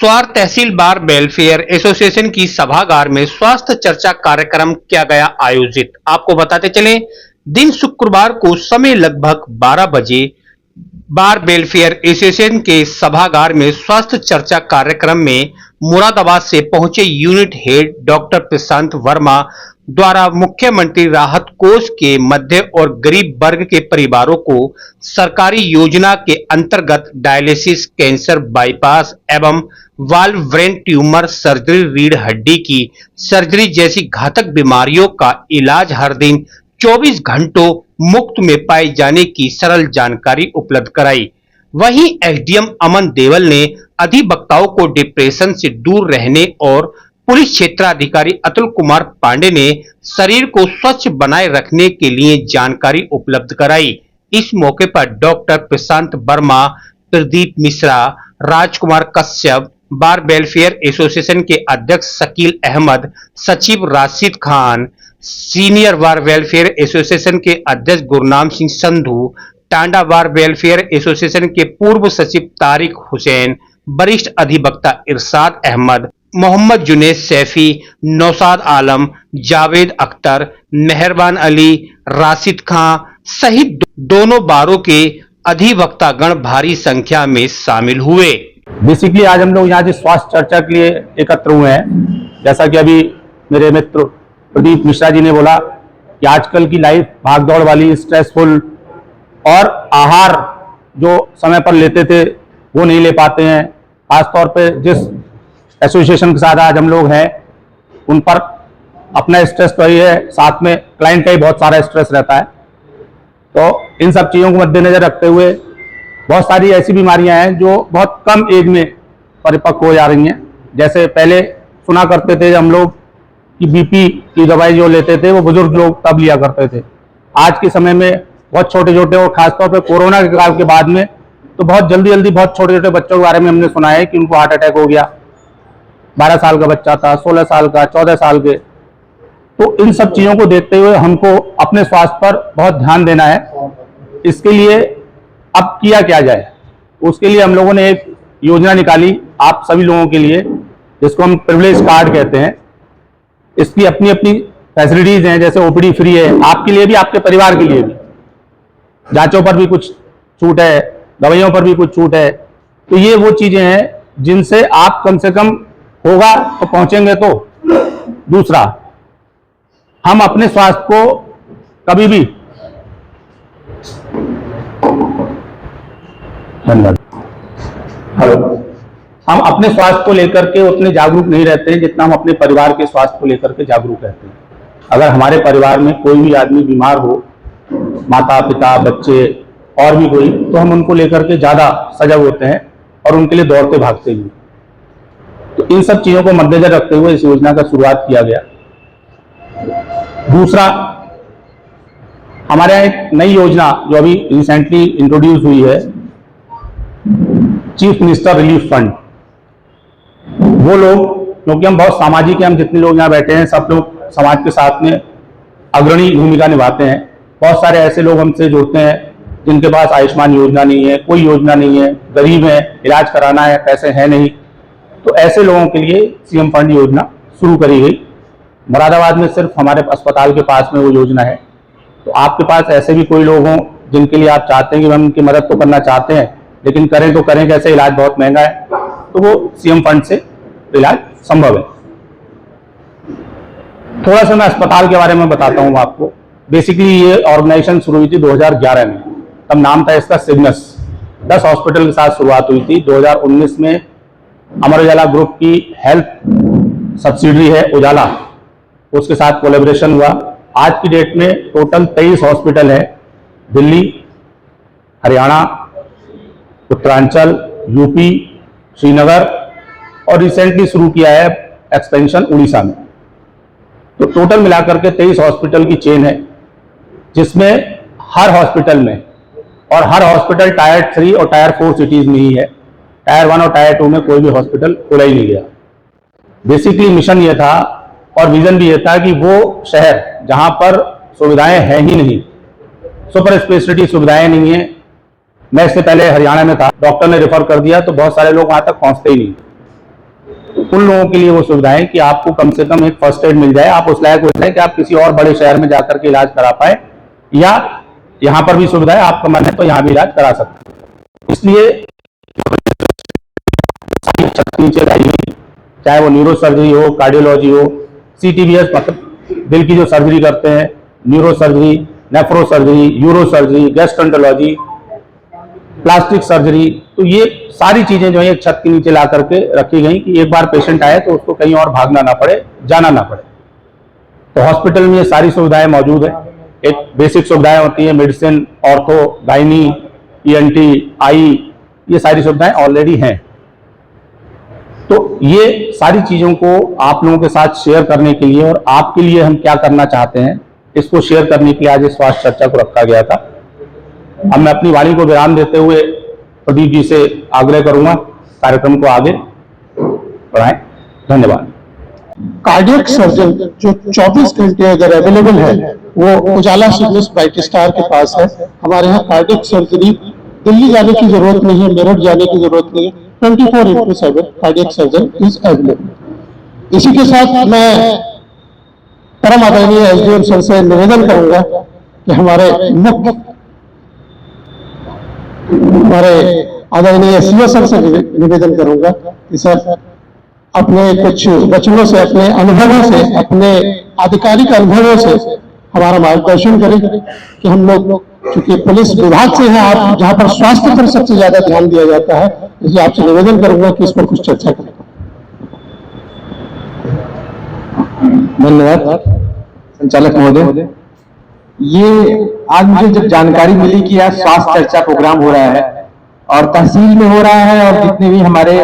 स्वार तहसील बार welfare association की सभागार में स्वास्थ्य चर्चा कार्यक्रम किया गया आयोजित। आपको बताते चलें, दिन शुक्रवार को समय लगभग 12 बजे बार वेलफेयर एसोसिएशन के सभागार में स्वास्थ्य चर्चा कार्यक्रम में मुरादाबाद से पहुंचे यूनिट हेड डॉक्टर प्रशांत वर्मा द्वारा मुख्यमंत्री राहत कोष के मध्य और गरीब वर्ग के परिवारों को सरकारी योजना के अंतर्गत डायलिसिस, कैंसर, बाईपास एवं वाल्व ब्रेन ट्यूमर सर्जरी, रीढ़ हड्डी की सर्जरी जैसी घातक बीमारियों का इलाज हर दिन 24 घंटों मुफ्त में पाए जाने की सरल जानकारी उपलब्ध कराई। वहीं एसडीएम अमन देवल ने अधिवक्ताओं को डिप्रेशन से दूर रहने और पुलिस क्षेत्राधिकारी अतुल कुमार पांडे ने शरीर को स्वच्छ बनाए रखने के लिए जानकारी उपलब्ध कराई। इस मौके पर डॉक्टर प्रशांत वर्मा, प्रदीप मिश्रा, राजकुमार कश्यप, बार वेलफेयर एसोसिएशन के अध्यक्ष शकील अहमद, सचिव राशिद खान, सीनियर बार वेलफेयर एसोसिएशन के अध्यक्ष गुरनाम सिंह संधू, टांडा बार वेलफेयर एसोसिएशन के पूर्व सचिव तारिक हुसैन, वरिष्ठ अधिवक्ता इरशाद अहमद, मोहम्मद जुनेद सैफी, नौशाद आलम, जावेद अख्तर, मेहरबान अली, राशिद खां सहित दोनों बारों के अधिवक्तागण भारी संख्या में शामिल हुए। बेसिकली आज हम लोग यहाँ जिस स्वास्थ्य चर्चा के लिए एकत्र हुए हैं, जैसा कि अभी मेरे मित्र प्रदीप मिश्रा जी ने बोला कि आजकल की लाइफ भागदौड़ वाली, स्ट्रेसफुल, और आहार जो समय पर लेते थे वो नहीं ले पाते हैं। खासतौर पे जिस एसोसिएशन के साथ आज हम लोग हैं उन पर अपना स्ट्रेस तो ही है, साथ में क्लाइंट का ही बहुत सारा स्ट्रेस रहता है। तो इन सब चीज़ों को मद्देनजर रखते हुए बहुत सारी ऐसी बीमारियां हैं जो बहुत कम एज में परिपक्व हो जा रही हैं। जैसे पहले सुना करते थे हम लोग कि बीपी की दवाई जो लेते थे वो बुजुर्ग लोग तब लिया करते थे। आज के समय में बहुत छोटे छोटे, और खासतौर पर कोरोना के काल के बाद में तो बहुत जल्दी बहुत छोटे छोटे बच्चों के बारे में हमने सुना है कि उनको हार्ट अटैक हो गया। 12 साल का बच्चा था, 16 साल का, 14 साल के। तो इन सब चीज़ों को देखते हुए हमको अपने स्वास्थ्य पर बहुत ध्यान देना है। इसके लिए अब किया क्या जाए, उसके लिए हम लोगों ने एक योजना निकाली आप सभी लोगों के लिए, जिसको हम प्रिविलेज कार्ड कहते हैं। इसकी अपनी अपनी फैसिलिटीज हैं, जैसे ओपीडी फ्री है आपके लिए भी, आपके परिवार के लिए भी। जांचों पर भी कुछ छूट है, दवाइयों पर भी कुछ छूट है। तो ये वो चीजें हैं जिनसे आप कम से कम होगा तो पहुंचेंगे। तो दूसरा, हम अपने स्वास्थ्य को कभी भी हम अपने स्वास्थ्य को लेकर के उतने जागरूक नहीं रहते हैं जितना हम अपने परिवार के स्वास्थ्य को लेकर के जागरूक रहते हैं। अगर हमारे परिवार में कोई भी आदमी बीमार हो, माता पिता, बच्चे और भी कोई, तो हम उनको लेकर के ज्यादा सजग होते हैं और उनके लिए दौड़ते भागते भी। तो इन सब चीजों को मद्देनजर रखते हुए इस योजना का शुरुआत किया गया। दूसरा, हमारे यहाँ एक नई योजना जो अभी रिसेंटली इंट्रोड्यूस हुई है, चीफ मिनिस्टर रिलीफ फंड। वो लोग, क्योंकि हम बहुत सामाजिक हैं, हम जितने लोग यहाँ बैठे हैं सब लोग समाज के साथ में अग्रणी भूमिका निभाते हैं। बहुत सारे ऐसे लोग हमसे जुड़ते हैं जिनके पास आयुष्मान योजना नहीं है, कोई योजना नहीं है, गरीब है, इलाज कराना है, पैसे हैं नहीं। तो ऐसे लोगों के लिए सीएम फंड योजना शुरू करी गई। मुरादाबाद में सिर्फ हमारे अस्पताल के पास में वो योजना है। तो आपके पास ऐसे भी कोई लोग हों जिनके लिए आप चाहते हैं कि हम उनकी मदद तो करना चाहते हैं, लेकिन करें तो करें कैसे, इलाज बहुत महंगा है, तो वो सीएम फंड से इलाज संभव है। थोड़ा सा मैं अस्पताल के बारे में बताता हूँ आपको। बेसिकली ये ऑर्गेनाइजेशन शुरू हुई थी 2011 में, तब नाम था इसका सिग्नस। 10 हॉस्पिटल के साथ शुरुआत हुई थी। 2019 में अमर उजाला ग्रुप की हेल्थ सब्सिडरी है उजाला, उसके साथ कोलैबोरेशन हुआ। आज की डेट में टोटल 23 हॉस्पिटल है, दिल्ली, हरियाणा, उत्तरांचल, यूपी, श्रीनगर, और रिसेंटली शुरू किया है एक्सपेंशन उड़ीसा में। तो टोटल मिलाकर के 23 हॉस्पिटल की चेन है, जिसमें हर हॉस्पिटल में, और हर हॉस्पिटल टायर 3 और टायर 4 सिटीज में ही है। टायर 1 और टायर 2 में कोई भी हॉस्पिटल खोला ही नहीं गया। बेसिकली मिशन ये था और विजन भी ये था कि वो शहर जहां पर सुविधाएं हैं ही नहीं, सुपर स्पेशलिटी सुविधाएं नहीं है। मैं इससे पहले हरियाणा में था, डॉक्टर ने रेफर कर दिया तो बहुत सारे लोग वहां तक पहुंचते ही नहीं। उन लोगों के लिए वो सुविधाएं कि आपको कम से कम एक फर्स्ट एड मिल जाए, आप उस लायक हो जाए कि आप किसी और बड़े शहर में जाकर के इलाज करा पाए, या यहाँ पर भी सुविधा है, आपका मन है तो यहाँ भी इलाज करा सकते हैं। इसलिए चाहे वो न्यूरो सर्जरी हो, कार्डियोलॉजी हो, CTBS मतलब दिल की जो सर्जरी करते हैं, neuro surgery, nephro surgery, euro surgery, gastroenterology, plastic surgery, तो ये सारी चीजें जो है एक छत के नीचे ला करके रखी गई कि एक बार पेशेंट आए तो उसको कहीं और भागना ना पड़े, जाना ना पड़े। तो हॉस्पिटल में ये सारी सुविधाएं मौजूद है। एक बेसिक सुविधाएं होती है, मेडिसिन, ऑर्थो, गायनी, ENT, आई, ये सारी सुविधाएं ऑलरेडी हैं। तो ये सारी चीजों को आप लोगों के साथ शेयर करने के लिए और आपके लिए हम क्या करना चाहते हैं, इसको शेयर करने के लिए आज इस स्वास्थ्य चर्चा को रखा गया था। अब मैं अपनी वाणी को विराम देते हुए प्रदीप जी से आग्रह करूंगा कार्यक्रम को आगे बढ़ाएं। धन्यवाद। कार्डियक सर्जन जो 24 घंटे अगर अवेलेबल है वो उजाला सिग्नस ब्राइट स्टार के पास है। हमारे यहाँ कार्डियक सर्जरी दिल्ली जाने की जरूरत नहीं है, मेरठ जाने की जरूरत नहीं है, 24/7 कार्डियक सर्जन इज अवेलेबल। इसी के साथ मैं परम आदरणीय SDM सर से निवेदन करूंगा कि हमारे आदरणीय CO सर से निवेदन करूंगा कि सर अपने कुछ वचनों से, अपने अनुभवों से, अपने आधिकारिक अनुभवों से हमारा मार्गदर्शन करें कि हम लोग चूंकि पुलिस विभाग से हैं, आप जहां पर स्वास्थ्य पर सबसे ज्यादा ध्यान दिया जाता है, इसलिए आपसे निवेदन करूंगा कि इस पर कुछ चर्चा करें। धन्यवाद संचालक महोदय। ये आज मुझे जब जानकारी मिली कि आज स्वास्थ्य चर्चा प्रोग्राम हो रहा है और तहसील में हो रहा है और जितने भी हमारे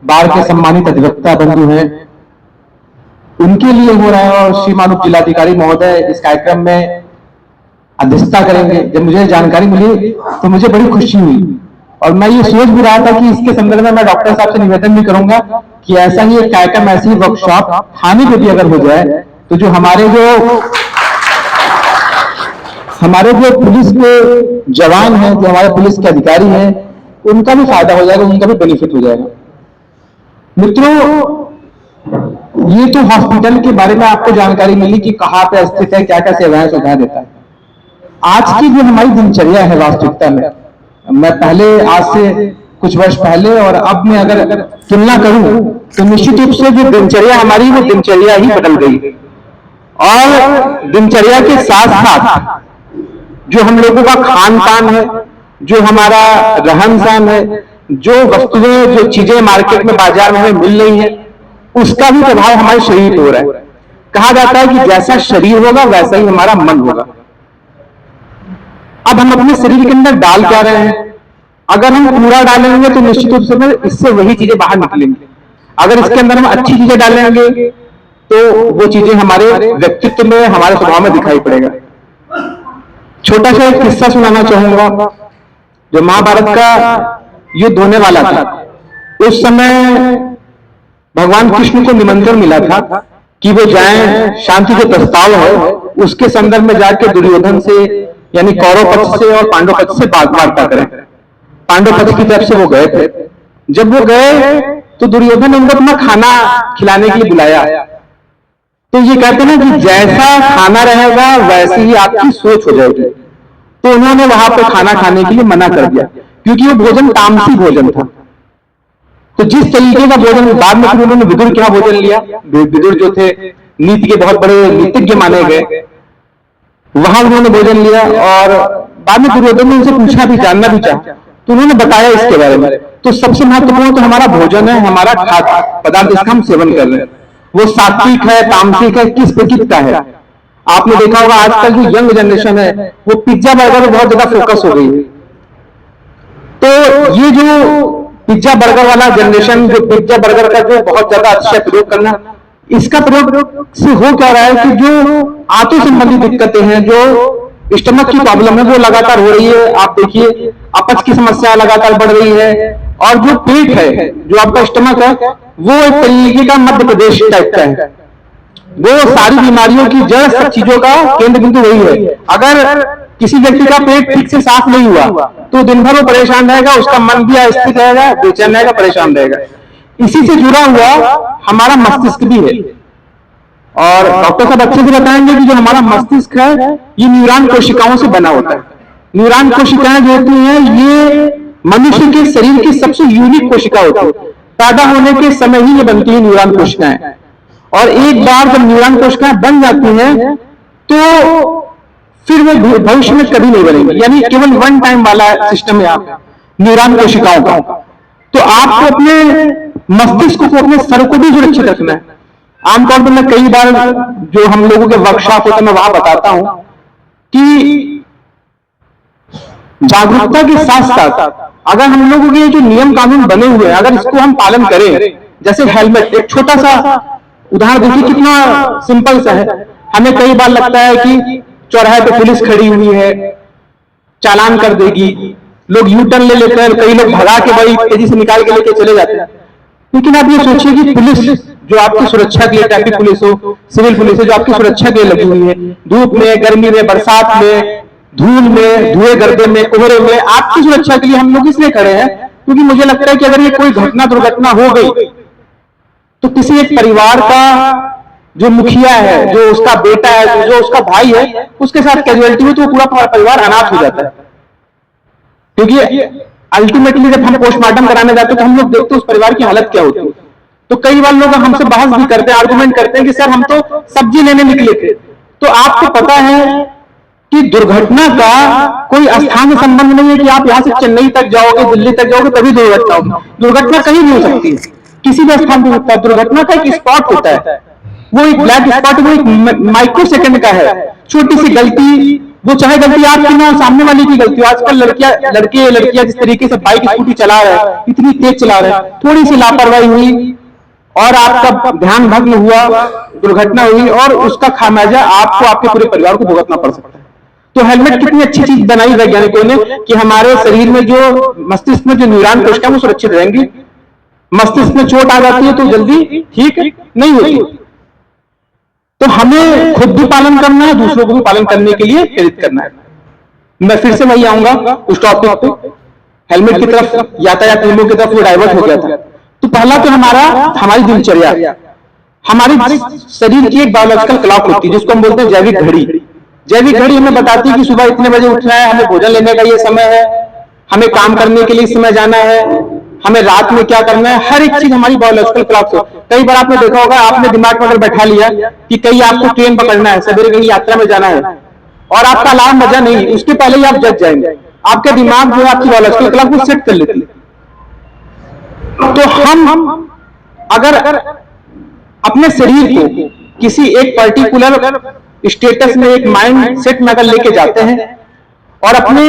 बाढ़ के सम्मानित अधिवक्ता बंधु हैं उनके लिए हो रहा है और श्रीमान उप जिलाधिकारी महोदय इस कार्यक्रम में अध्यक्षता करेंगे, जब मुझे जानकारी मिली तो मुझे बड़ी खुशी हुई और मैं ये सोच भी रहा था कि इसके संदर्भ में मैं डॉक्टर साहब से निवेदन भी करूंगा कि ऐसा ही एक कार्यक्रम, ऐसी वर्कशॉप थाने पे भी अगर हो जाए तो जो हमारे जो पुलिस के जवान हैं, जो हमारे पुलिस के अधिकारी हैं, उनका भी फायदा हो जाएगा, उनका भी बेनिफिट हो जाएगा। मित्रों, ये तो हॉस्पिटल के बारे में आपको जानकारी मिली कि कहाँ पे स्थित है, क्या क्या सेवाएं सुविधाएं देता है। आज की जो हमारी दिनचर्या है वास्तविकता में, मैं पहले आज से कुछ वर्ष पहले और अब में अगर तुलना करूं तो निश्चित रूप से जो दिनचर्या हमारी वो दिनचर्या ही बदल गई और दिनचर्या के साथ साथ जो हम लोगों का खान पान है, जो हमारा रहन सहन है, जो वस्तुएं, जो चीजें मार्केट में बाजार में हमें मिल रही है, उसका भी प्रभाव हमारे शरीर पे हो रहा है। कहा जाता है कि जैसा शरीर होगा वैसा ही हमारा मन होगा। अब हम अपने शरीर के अंदर डाल क्या रहे हैं? अगर हम कूड़ा डालेंगे तो निश्चित रूप से इससे वही चीजें बाहर निकलेंगी। अगर इसके अंदर हम अच्छी चीजें डालेंगे तो वो चीजें हमारे व्यक्तित्व में, हमारे स्वभाव में दिखाई पड़ेगा। छोटा सा एक किस्सा सुनाना चाहूंगा। जो महाभारत का युद्ध होने वाला था, उस समय भगवान कृष्ण को निमंत्रण मिला था कि वो जाएं, शांति के प्रस्ताव है उसके संदर्भ में जाकर दुर्योधन से यानी कौरव पक्ष से और पांडव पक्ष से वार्ता करें। पांडव पक्ष की तरफ से वो गए थे। जब वो गए तो दुर्योधन ने उनको अपना खाना खिलाने के लिए बुलाया। तो ये कहते हैं कि जैसा खाना रहेगा वैसे ही आपकी सोच हो जाएगी। तो उन्होंने वहां पर खाना खाने के लिए मना कर दिया क्योंकि वो भोजन तामसी भोजन था। तो जिस तरीके का भोजन, बाद में फिर उन्होंने विदुर क्या भोजन लिया। विदुर जो थे नीति के बहुत बड़े नीतिज्ञ माने गए, वहां उन्होंने भोजन लिया और बाद में दुर्योधन ने उनसे पूछा भी, जानना भी चाहा, तो उन्होंने बताया इसके बारे में। तो सबसे महत्वपूर्ण तो हमारा भोजन है, हमारा खाद्य पदार्थ जिसका हम सेवन कर रहे हैं, वो सात्विक है, तामसिक है, किस प्रकृति का है। आपने देखा होगा आजकल जो यंग जनरेशन है वो पिज्जा बर्गर में बहुत ज्यादा फोकस हो गई है। तो ये जो पिज्जा बर्गर वाला जनरेशन, जो पिज्जा बर्गर का जो बहुत ज्यादा अतिशय प्रयोग करना, इसका प्रयोग से हो क्या रहा है कि जो आंतों संबंधी दिक्कतें हैं, जो स्टमक की प्रॉब्लम है वो लगातार हो रही है। आप देखिए अपच की समस्या लगातार बढ़ रही है और जो पेट है, जो आपका स्टमक है, वो एक तरीके का मध्य प्रदेश टाइप का है। वो सारी बीमारियों की जड़, सब चीजों का केंद्र बिंदु वही है। अगर किसी व्यक्ति का पेट ठीक से साफ नहीं हुआ तो दिन भर वो परेशान रहेगा, उसका मन भी अस्थिर रहेगा, बेचैन रहेगा, परेशान रहेगा। इसी से जुड़ा हुआ हमारा मस्तिष्क भी है। और डॉक्टर साहब अच्छे से बताएंगे कि जो हमारा मस्तिष्क है ये न्यूरॉन कोशिकाओं से बना होता है। न्यूरॉन कोशिकाएं जो होती हैं ये मनुष्य के शरीर की सबसे यूनिक कोशिका होती है। पैदा होने के समय ही ये बनती है न्यूरॉन कोशिकाएं, और एक बार जब न्यूरॉन कोशिकाएं बन जाती हैं तो फिर वो भविष्य में कभी नहीं बनेंगी, यानी केवल वन टाइम वाला सिस्टम है आप न्यूरॉन कोशिकाओं का। तो आपको अपने मस्तिष्क को, अपने सर को भी सुरक्षित रखना है। आमतौर पर मैं कई बार जो हम लोगों के वर्कशॉप होते हैं मैं वहां बताता हूं कि जागरूकता के साथ साथ अगर हम लोगों के जो नियम कानून बने हुए हैं अगर इसको हम पालन करें, जैसे हेलमेट, एक छोटा सा उदाहरण देखिए कितना सिंपल सा है। हमें कई बार लगता है कि चौराहे पे पुलिस खड़ी हुई है, चालान कर देगी, लोग यू टर्न ले लेते हैं, कई लोग भगा के बड़ी तेजी से निकाल के लेके चले जाते हैं। लेकिन आप ये सोचिए कि पुलिस जो आपकी सुरक्षा के लिए, ट्रैफिक पुलिस हो, सिविल पुलिस हो, जो आपकी सुरक्षा के लिए लगी हुई है, धूप में, गर्मी में, बरसात में, धूल में, धुएं गर्दे में, कोहरे में, आपकी सुरक्षा के लिए हम लोग इसलिए खड़े हैं क्योंकि मुझे लगता है कि अगर ये कोई घटना दुर्घटना हो गई तो किसी एक परिवार का जो मुखिया है, जो उसका बेटा है, जो उसका भाई है, उसके साथ कैजुअलिटी हुई तो पूरा परिवार अनाथ हो जाता है। क्योंकि अल्टीमेटली जब हम पोस्टमार्टम कराने जाते हैं तो हम लोग देखते हैं उस परिवार की हालत क्या होती है। तो कई बार लोग हमसे बहस भी करते हैं, आर्गुमेंट करते हैं कि सर हम तो सब्जी लेने निकले थे। तो आपको पता है कि दुर्घटना का कोई स्थान संबंध नहीं है कि आप यहाँ से चेन्नई तक जाओगे, दिल्ली तक जाओगे तभी दुर्घटना होगी। दुर्घटना कहीं भी हो सकती है, किसी भी स्थान पर होता है। दुर्घटना का एक स्पॉट होता है, वो एक ब्लैक स्पॉट, वो एक माइक्रो सेकंड का है। छोटी सी गलती, वो चाहे गलती आपकी ना सामने वाले की गलती हो। आजकल लड़कियां जिस तरीके से बाइक स्कूटी चला रहे हैं, इतनी तेज चला रहे हैं, थोड़ी सी लापरवाही हुई और आपका ध्यान भंग हुआ, दुर्घटना हुई और उसका खामियाजा आपको, आपके पूरे परिवार को भुगतना पड़ सकता है। तो हेलमेट कितनी अच्छी चीज बनाई वैज्ञानिकों ने कि हमारे शरीर में जो मस्तिष्क में जो न्यूरॉन कोशिकाएं वो सुरक्षित रहेंगी। मस्तिष्क में चोट आ जाती है तो जल्दी ठीक नहीं होती। तो हमें खुद भी पालन करना है, दूसरों को भी पालन करने के लिए प्रेरित करना है। मैं फिर से वही आऊंगा उस टॉपिक पे, हेलमेट की तरफ, यातायात नियमों की तरफ वो डाइवर्ट हो गया था। तो पहला तो हमारी दिनचर्या, हमारी शरीर की एक बायोलॉजिकल क्लॉक होती है जिसको हम बोलते हैं जैविक घड़ी। जैविक घड़ी हमें बताती है कि सुबह इतने बजे उठना है, हमें भोजन लेने का ये समय है, हमें काम करने के लिए इस समय जाना है, हमें रात में क्या करना है। हर एक चीज हमारी बायोलॉजिकल क्लॉक से। कई बार आपने देखा होगा, आपने दिमाग में अगर बैठा लिया कि कहीं आपको ट्रेन पकड़ना है, सवेरे कहीं यात्रा में जाना है और आपका अलार्म बजा नहीं, उसके पहले ही आप जग जाएंगे। आपका दिमाग जो है, आपकी बायोलॉजिकल क्लॉक वो सेट कर लेती है। तो हम अगर अपने शरीर को किसी एक पर्टिकुलर स्टेटस में, एक माइंड सेट में अगर लेके जाते हैं और अपने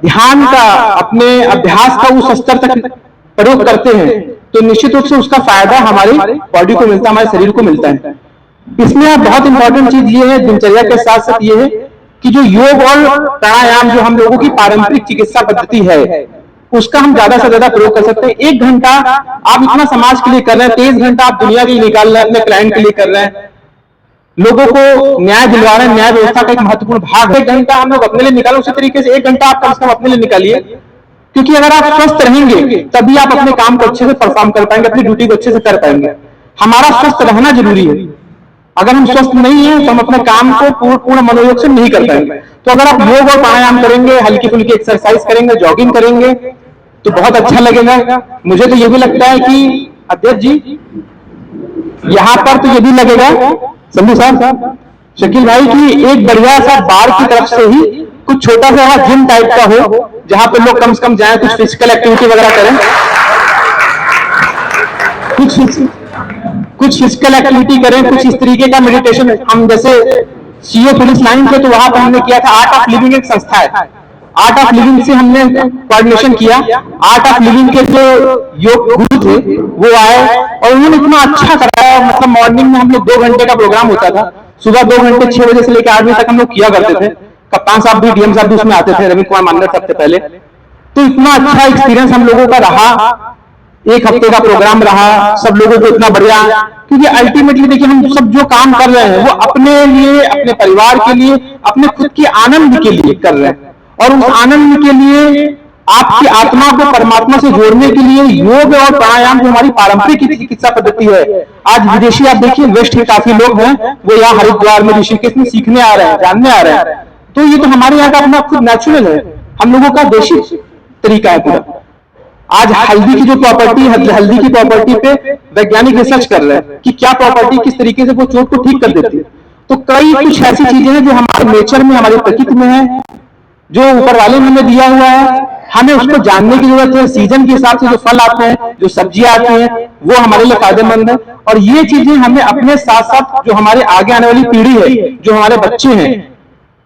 ध्यान का, अपने अभ्यास का उस स्तर तक प्रयोग करते हैं तो निश्चित रूप से उसका फायदा हमारी बॉडी को मिलता है, हमारे शरीर को मिलता है। इसमें बहुत इंपॉर्टेंट चीज ये है दिनचर्या के साथ साथ ये है कि जो योग और प्राणायाम जो हम लोगों की पारंपरिक चिकित्सा पद्धति है उसका हम ज्यादा से ज्यादा प्रयोग कर सकते हैं। 1 घंटा आप इतना समाज के लिए कर रहे हैं, 23 घंटा आप दुनिया के लिए निकाल रहे हैं, अपने क्लाइंट के लिए कर रहे हैं, लोगों को न्याय दिलवा रहे हैं। न्याय व्यवस्था का एक महत्वपूर्ण भाग है। 1 घंटा हम लोग अपने लिए निकालें, उसी तरीके से 1 घंटा आप कम से कम अपने लिए निकालिए। क्योंकि अगर आप स्वस्थ रहेंगे तभी आप अपने काम को अच्छे से परफॉर्म कर पाएंगे, अपनी ड्यूटी को अच्छे से कर पाएंगे। हमारा स्वस्थ रहना जरूरी है। अगर हम स्वस्थ नहीं है तो हम अपने काम को पूर्ण मनोयोग से नहीं कर पाएंगे। तो अगर आप योग और प्राणायाम करेंगे, हल्की फुल्की एक्सरसाइज करेंगे, जॉगिंग करेंगे तो बहुत अच्छा लगेगा। मुझे तो ये भी लगता है कि अध्यक्ष जी यहाँ पर तो ये भी लगेगा संधू साहब, शकील भाई, की एक बढ़िया सा बार की तरफ से ही कुछ छोटा सा जिम टाइप का हो जहां पे लोग कम से कम जाएं, कुछ फिजिकल एक्टिविटी वगैरह करें, कुछ फिजिकल एक्टिविटी करें, कुछ इस तरीके का मेडिटेशन। हम जैसे सीओ पुलिस लाइन थे तो वहां पर हमने किया था। आर्ट ऑफ लिविंग एक संस्था है, आर्ट ऑफ लिविंग से हमने कोऑर्डिनेशन किया। आर्ट ऑफ लिविंग के जो योग गुरु थे वो आए और उन्होंने इतना अच्छा कराया। मतलब मॉर्निंग में हम लोग 2 घंटे का प्रोग्राम होता था, सुबह 2 घंटे 6 बजे से लेकर 8 बजे तक हम लोग किया करते थे। कप्तान साहब भी, डीएम साहब भी उसमें आते थे, रवि कुमार मानकर सबसे पहले। तो इतना अच्छा एक्सपीरियंस हम लोगों का रहा, 1 हफ्ते का प्रोग्राम रहा, सब लोगों को इतना बढ़िया। क्योंकि अल्टीमेटली देखिए हम सब जो काम कर रहे हैं वो अपने लिए, अपने परिवार के लिए, अपने खुद के आनंद के लिए कर रहे हैं। और उस आनंद के लिए आपकी आत्मा को परमात्मा से जोड़ने के लिए योग और प्राणायाम जो हमारी पारंपरिक चिकित्सा पद्धति है, आज विदेशी आप देखिए वेस्ट के काफी लोग हैं, वो यहाँ हरिद्वार में ऋषिकेश में सीखने आ रहे हैं, जानने आ रहे हैं। तो ये तो हमारे यहाँ का अपना खुद नेचुरल है, हम लोगों का देशी तरीका है पूरा। आज हल्दी की जो प्रॉपर्टी है, हल्दी की प्रॉपर्टी पे वैज्ञानिक रिसर्च कर रहे हैं कि क्या प्रॉपर्टी किस तरीके से वो चोट को ठीक कर देती है। तो कई कुछ ऐसी चीजें हैं जो हमारे नेचर में, हमारी प्रकृति में है, जो ऊपर वाले ने हमें दिया हुआ है, हमें उसको जानने की जरूरत है। सीजन के हिसाब से जो फल आते हैं, जो सब्जियां आती हैं, वो हमारे लिए फायदेमंद है। और ये चीजें हमें अपने साथ साथ जो हमारे आगे आने वाली पीढ़ी है, जो हमारे बच्चे हैं,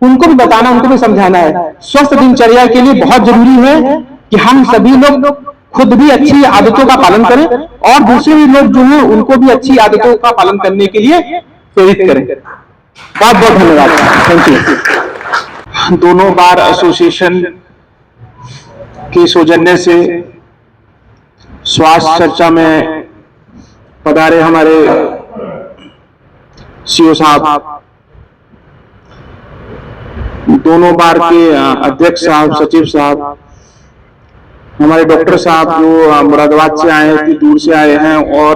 उनको भी बताना, उनको भी समझाना है। स्वस्थ दिनचर्या के लिए बहुत जरूरी है कि हम सभी लोग खुद भी अच्छी आदतों का पालन करें और दूसरे भी लोग जो हैं उनको भी अच्छी आदतों का पालन करने के लिए प्रेरित करें। बहुत बहुत धन्यवाद, थैंक यू। दोनों बार एसोसिएशन के सौजन्य से स्वास्थ्य चर्चा में पधारे हमारे सीओ साहब, दोनों बार के अध्यक्ष साहब, सचिव साहब, हमारे डॉक्टर साहब जो मुरादाबाद से आए हैं, इतनी दूर से आए हैं और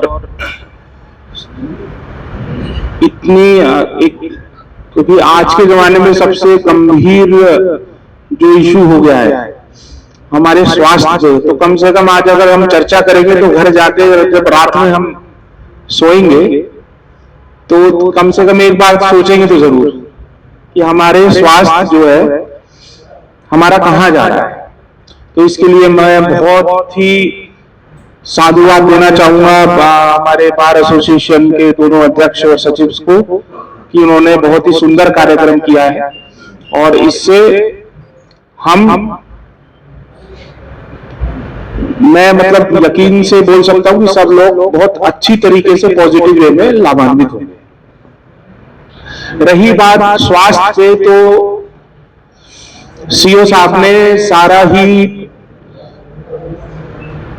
इतनी क्योंकि आज के जमाने में सबसे गंभीर जो इशू हो गया है हमारे स्वास्थ्य पे, तो कम से कम आज अगर हम चर्चा करेंगे तो घर जाके जब रात में हम सोएंगे तो कम से कम एक बार सोचेंगे तो जरूर कि हमारे स्वास्थ्य जो है हमारा कहाँ जा रहा है। तो इसके लिए मैं बहुत ही साधुवाद देना चाहूंगा हमारे बार एसोसिएशन के दोनों अध्यक्ष और सचिव को कि उन्होंने बहुत ही सुंदर कार्यक्रम किया है और इससे मैं मतलब यकीन से बोल सकता हूं कि सब लोग बहुत अच्छी तरीके से पॉजिटिव वे में लाभान्वित होंगे। रही बात स्वास्थ्य से, तो सीओ साहब ने सारा ही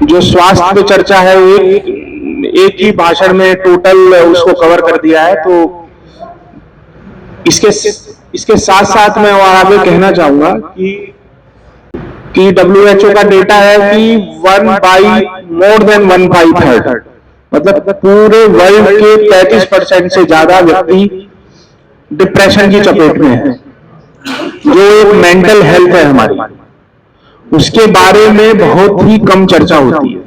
जो स्वास्थ्य पे चर्चा है एक ही भाषण में टोटल उसको कवर कर दिया है। तो इसके साथ साथ मैं और आगे कहना चाहूंगा कि WHO का डेटा है कि मोर देन 1/3 मतलब पूरे वर्ल्ड के 35% से ज्यादा व्यक्ति डिप्रेशन की चपेट में है, जो एक मेंटल हेल्थ है हमारी, उसके बारे में बहुत ही कम चर्चा होती है।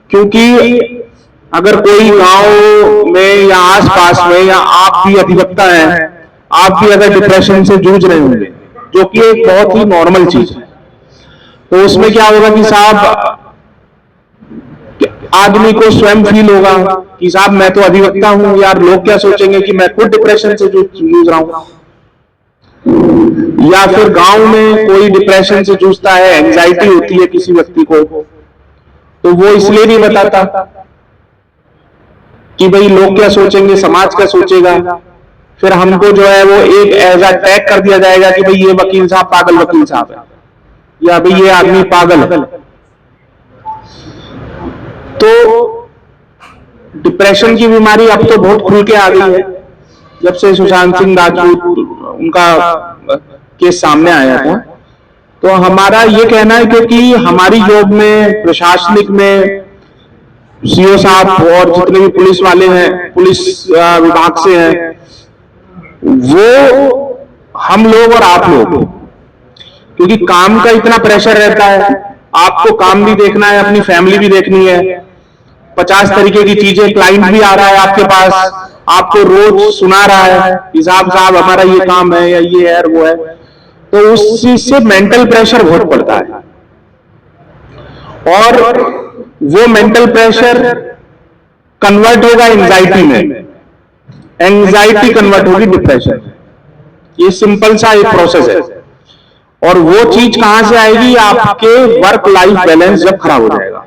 क्योंकि अगर कोई गांव में या आसपास में, या आप भी अधिवक्ता हैं, आप भी अगर डिप्रेशन से जूझ रहे होंगे, जो कि एक बहुत ही नॉर्मल चीज है, तो उसमें क्या होगा कि साहब आदमी को स्वयं फील होगा कि साहब मैं तो अधिवक्ता हूं यार, लोग क्या सोचेंगे कि मैं खुद डिप्रेशन से जूझ रहा हूं। या फिर गांव में कोई डिप्रेशन से जूझता है, एंजाइटी होती है किसी व्यक्ति को, तो वो इसलिए नहीं बताता कि भाई लोग क्या सोचेंगे, समाज क्या सोचेगा। फिर हमको जो है वो एक एज अ टैग कर दिया जाएगा कि भाई ये वकील साहब पागल वकील साहब है, या भाई ये आदमी पागल है। तो डिप्रेशन की बीमारी अब तो बहुत खुल के आ गई है। जब से सुशांत सिंह राजपूत उनका केस सामने आया था, तो हमारा ये कहना है क्योंकि हमारी जॉब में, प्रशासनिक में सीओ साहब और जितने भी पुलिस वाले हैं, पुलिस विभाग से हैं, वो हम लोग और आप लोग, क्योंकि काम का इतना प्रेशर रहता है, आपको काम भी देखना है, अपनी फैमिली भी देखनी है, 50 तरीके की चीजें, क्लाइंट भी आ रहा है आपके पास, आपको रोज सुना रहा है हिसाब साहब हमारा ये काम है या ये है वो है, तो उस चीज से मेंटल प्रेशर बहुत पड़ता है। और वो मेंटल प्रेशर कन्वर्ट होगा एंजाइटी में, एंजाइटी कन्वर्ट होगी डिप्रेशन। ये सिंपल सा एक प्रोसेस है। और वो चीज कहां से आएगी? आपके वर्क लाइफ बैलेंस जब खराब हो जाएगा,